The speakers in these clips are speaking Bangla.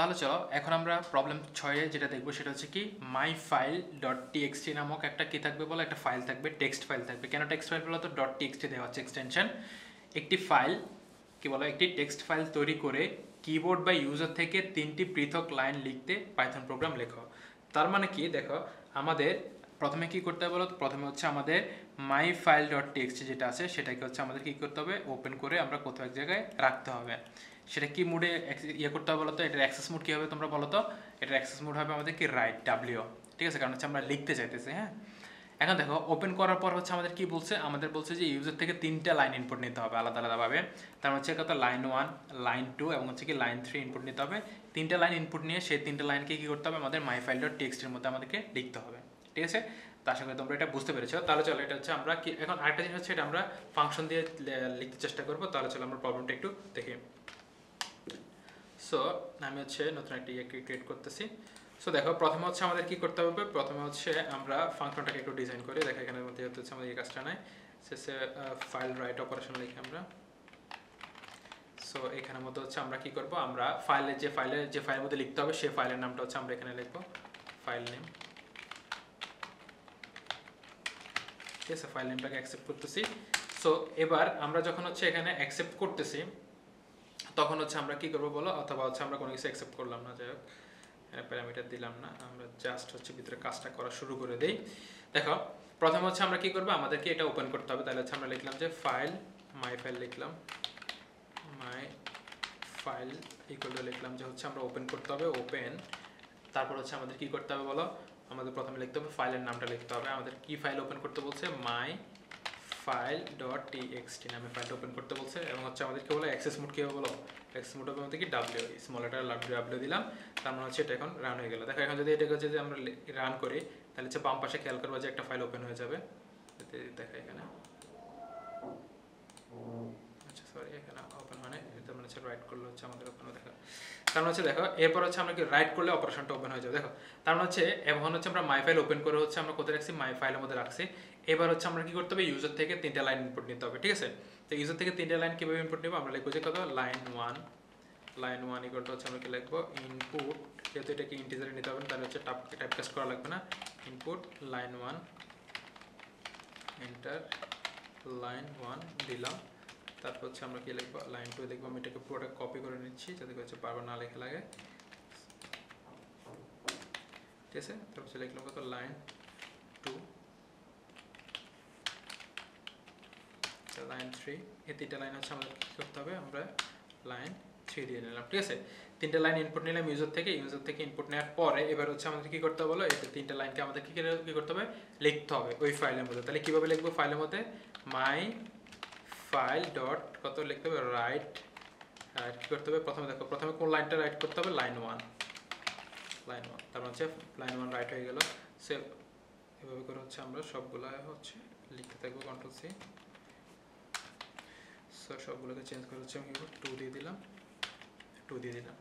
তাহলে চলো এখন আমরা প্রবলেম 6 যেটা দেখবো সেটা হচ্ছে কি myfile.txt নামক একটা কি থাকবে বলো, একটা ফাইল থাকবে, টেক্সট ফাইল থাকবে। কেন টেক্সট ফাইল বলো তো, .txt দেওয়া হচ্ছে এক্সটেনশন। একটি ফাইল কি বলো, একটি টেক্সট ফাইল তৈরি করে কিবোর্ড বা ইউজার থেকে 3টি পৃথক লাইন লিখতে পাইথন প্রোগ্রাম লেখো। তার মানে কি দেখো, আমাদের প্রথমে কি করতে হবে বলো, প্রথমে হচ্ছে আমাদের myfile.txt যেটা আছে সেটাকে হচ্ছে আমাদের কি করতে হবে, ওপেন করে আমরা কোথাও এক জায়গায় রাখতে হবে। সেটা কি মুডে ইয়ে করতে হবে বলো তো, এটার অ্যাক্সেস মোড কী হবে তোমরা বলো তো। এটার অ্যাক্সেস মোড হবে আমাদের কি রাইট ডাব্লিউ, ঠিক আছে, কারণ হচ্ছে আমরা লিখতে চাইতেছি। হ্যাঁ, এখন দেখো ওপেন করার পর হচ্ছে আমাদের কি বলছে, আমাদের বলছে যে ইউজার থেকে 3টা লাইন ইনপুট নিতে হবে আলাদা আলাদাভাবে। তার হচ্ছে কত, লাইন 1, লাইন 2 এবং হচ্ছে কি লাইন 3 ইনপুট নিতে হবে। 3টা লাইন ইনপুট নিয়ে সেই 3টা লাইনকে কি করতে হবে, আমাদের myfile.txt এর মধ্যে আমাদেরকে লিখতে হবে। ঠিক আছে, তার সঙ্গে তোমরা এটা বুঝতে পেরেছো। তাহলে চলো এটা হচ্ছে আমরা কি এখন আরেকটা জিনিস হচ্ছে, এটা আমরা ফাংশন দিয়ে লিখতে চেষ্টা করবো। তাহলে চলো আমরা প্রবলেমটা একটু দেখি। সো আমি হচ্ছে নতুন একটা ইয়ে ক্রিয়েট করতেছি। সো দেখো প্রথমে হচ্ছে আমাদের কি করতে হবে, প্রথমে হচ্ছে আমরা ফাংশনটাকে একটু ডিজাইন করি। দেখো এখানের মধ্যে হচ্ছে আমাদের এই কাজটা নাই, শেষে ফাইল রাইট অপারেশন লিখি আমরা। সো এখানের মধ্যে হচ্ছে আমরা কি করব, আমরা যে ফাইলের মধ্যে লিখতে হবে সেই ফাইলের নামটা হচ্ছে আমরা এখানে লিখবো, ফাইল নেম। ঠিক আছে, ফাইল নেমটাকে অ্যাকসেপ্ট করতেছি। সো এবার আমরা যখন হচ্ছে এখানে অ্যাকসেপ্ট করতেছি তখন হচ্ছে আমরা কি করবো বলো, অথবা হচ্ছে আমরা কোনো কিছু অ্যাকসেপ্ট করলাম না, যাই হোক প্যারামিটার দিলাম না, আমরা জাস্ট হচ্ছে ভিতরে কাজটা করা শুরু করে দেই। দেখো প্রথমে হচ্ছে আমরা কি করবো, আমাদেরকে এটা ওপেন করতে হবে। তাহলে হচ্ছে আমরা লিখলাম যে ফাইল, মাই ফাইল লিখলাম, মাই ফাইল ইকুয়াল টু লিখলাম যে হচ্ছে আমরা ওপেন করতে হবে, ওপেন। তারপর হচ্ছে আমাদের কি করতে হবে বলো, আমাদের প্রথমে লিখতে হবে ফাইলের নামটা লিখতে হবে। আমাদের কি ফাইল ওপেন করতে বলছে, myfile.txt নামে ফাইলটা ওপেন করতে বলছে। এবং হচ্ছে আমাদের কি বলো, অ্যাক্সেস মোড কি হবে বলো, অ্যাক্সেস মোড হবে আমাদের কি ডাব্লিউ, স্মল লেটার ডাব্লিউ দিলাম। তার মানে হচ্ছে এটা এখন রান হয়ে গেল। দেখো এখন যদি এটাকে হচ্ছে যে আমরা রান করি তাহলে হচ্ছে বাম পাশে খেয়াল করবো যে একটা ফাইল ওপেন হয়ে যাবে। দেখা এখানে, আচ্ছা সরি, এখানে ওপেন মানে এটা মানে হচ্ছে রাইট করলে হচ্ছে আমাদের ওপেন দেখা। তার মানে হচ্ছে দেখো এরপর হচ্ছে আমরা কি রাইট করলে অপারেশনটা ওপেন হয়ে যাবে। দেখো তার মানে হচ্ছে এখন হচ্ছে আমরা মাই ফাইল ওপেন করে হচ্ছে আমরা কোথায় রাখছি, মাই ফাইলের মধ্যে রাখছি। এবার হচ্ছে আমরা কি করতে হবে, ইউজার থেকে 3টা লাইন ইনপুট নিতে হবে। ঠিক আছে, তো ইউজার থেকে 3টা লাইন কিভাবে ইনপুট নেবো, আমরা লিখবো যে কত, লাইন 1, লাইন 1 ইকুয়াল টু হচ্ছে আমরা কি লিখবো, ইনপুট, যেহেতু এটাকে ইন্টিজারে নিতে হবে তাহলে হচ্ছে টাইপ কাস্ট করা লাগবে না, ইনপুট লাইন 1 এন্টার, লাইন 1 দিলাম। তারপর হচ্ছে আমরা কি লিখবো, লাইন 2 লিখবো। আমি এটাকে পুরোটা কপি করে নিচ্ছি যাতে হচ্ছে বারবার না লেখা লাগে। ঠিক আছে, তারপর হচ্ছে লিখলাম কত, লাইন 2, লাইন 3। এই 3টা লাইন হচ্ছে আমাদের কি করতে হবে, আমরা লাইন 3 দিয়ে নিলাম। ঠিক আছে, 3টা লাইন ইনপুট নিলাম ইউজার থেকে ইনপুট নেওয়ার পরে এবার হচ্ছে আমাদের কি করতে হবে বলো, এই 3টা লাইনকে আমাদের কি করতে হবে, লিখতে হবে ওই ফাইলের মধ্যে। তাহলে কিভাবে লিখবো, ফাইলের মধ্যে মাই ফাইল ডট কত লিখতে হবে, রাইট কি করতে হবে, প্রথমে দেখো প্রথমে কোন লাইনটা রাইট করতে হবে, লাইন 1, তার মানে হচ্ছে লাইন 1 রাইট হয়ে গেল। সে এভাবে করে হচ্ছে আমরা সবগুলা হচ্ছে লিখতে থাকবো, কন্ট্রোল সি। সো সবগুলোকে চেঞ্জ করে হচ্ছে আমি 2 দিয়ে দিলাম।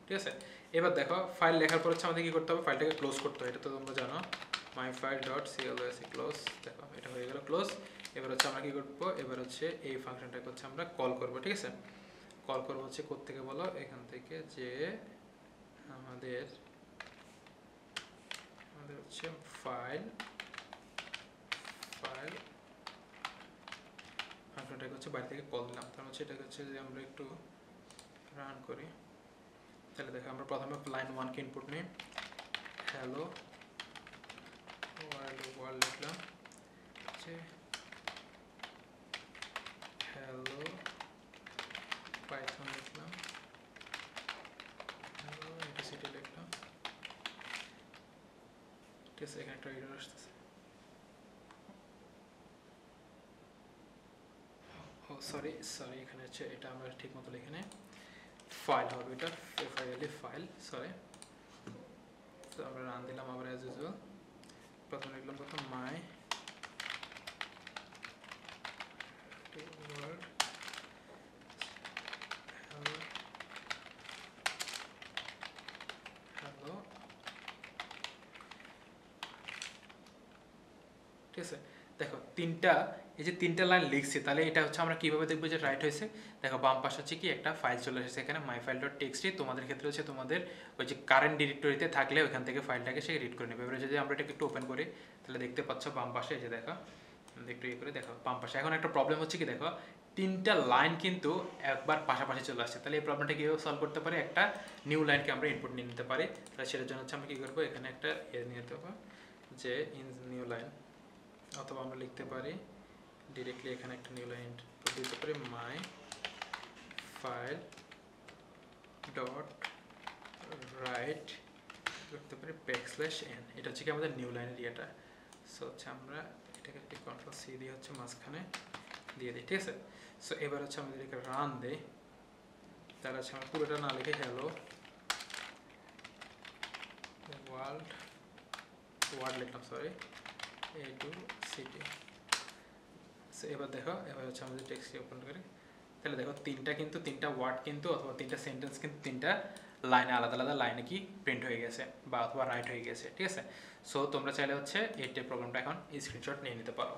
ঠিক আছে, এবার দেখো ফাইল লেখার পর হচ্ছে আমাদের কি করতে হবে, ফাইলটাকে ক্লোজ করতে হবে। এটা তো তোমরা জানো, myfile.close ক্লোজ। দেখো এটা হয়ে গেল ক্লোজ। এবার হচ্ছে আমরা কি করবো, এবার হচ্ছে এই ফাংশনটাকে হচ্ছে আমরা কল করব। ঠিক আছে, কল করবো হচ্ছে কোত্থেকে বলো, এখান থেকে যে আমাদের হচ্ছে ফাইল ফাংশনটাকে হচ্ছে বাইরে থেকে কল দিলাম। তার হচ্ছে এটাকে হচ্ছে যে আমরা একটু রান করি। তাহলে দেখো আমরা প্রথমে লাইন 1 কে ইনপুট নিই, হ্যালো ওয়ার্ল্ড লিখলাম, যে হ্যালো পাইথন লিখলাম, হ্যালো এবিসিডি লিখলাম। ঠিক আছে, এখানে একটা এরর আসতেছে, ও সরি এখানে হচ্ছে এটা আমরা ঠিক মতো লিখে নিই, ফাইল হবে এটা, ফাইল সরি। তো আমরা রান দিলাম আবার অ্যাজ ইউজুয়াল। প্রথমে লিখলাম মাই ওয়ার্ড হ্যালো। ঠিক আছে, দেখো তিনটা, এই যে তিনটা লাইন লিখছি, তাহলে এটা হচ্ছে আমরা কিভাবে দেখবো যে রাইট হয়েছে। দেখো বাম পাশে হচ্ছে কি একটা ফাইল চলে এসেছে এখানে মাই ফাইল ডট টেক্সটি। তোমাদের ক্ষেত্রে হচ্ছে তোমাদের ওই যে কারেন্ট ডিরেক্টরিতে থাকলে ওইখান থেকে ফাইলটাকে সে রিড করে নেবে। এবারে যদি আমরা এটাকে একটু ওপেন করি তাহলে দেখতে পাচ্ছ বাম পাশে, এই যে দেখো একটু ইয়ে করে দেখো বাম পাশে। এখন একটা প্রবলেম হচ্ছে কি দেখো, তিনটা লাইন কিন্তু একবার পাশাপাশি চলে আসছে। তাহলে এই প্রবলেমটা কীভাবে সলভ করতে পারি, একটা নিউ লাইনকে আমরা ইনপুট নিয়ে নিতে পারি। তাহলে সেটার জন্য হচ্ছে আমরা কী করবো, এখানে একটা ইয়ে নিয়ে নিতে হবে যে ইন নিউ লাইন, অথবা আমরা লিখতে পারি ডিরেক্টলি এখানে একটা নিউ লাইন দিতে পারি মাই ফাইল ডট রাইট করতে পারি \n। এটা হচ্ছে কি আমাদের নিউ লাইনের ইয়েটা। সো হচ্ছে আমরা এটাকে কন্ট্রোল সি দিয়ে হচ্ছে মাঝখানে দিয়ে দিই, ঠিক আছে। সো এবার হচ্ছে আমাদের এটাকে রান দেই, তাহলে হচ্ছে আমরা পুরোটা না লিখে হ্যালো ওয়ার্ড লিখলাম, সরি এ টু সিটি। সো এবার দেখো, এবার হচ্ছে আমাদের টেক্সট ওপেন করি, তাহলে দেখো তিনটা ওয়ার্ড কিন্তু অথবা তিনটা সেন্টেন্স কিন্তু তিনটা লাইনে আলাদা আলাদা লাইনে কি প্রিন্ট হয়ে গেছে বা অথবা রাইট হয়ে গেছে, ঠিক আছে। সো তোমরা চাইলে হচ্ছে এই প্রবলেমটা এখন স্ক্রিনশট নিয়ে নিতে পারো।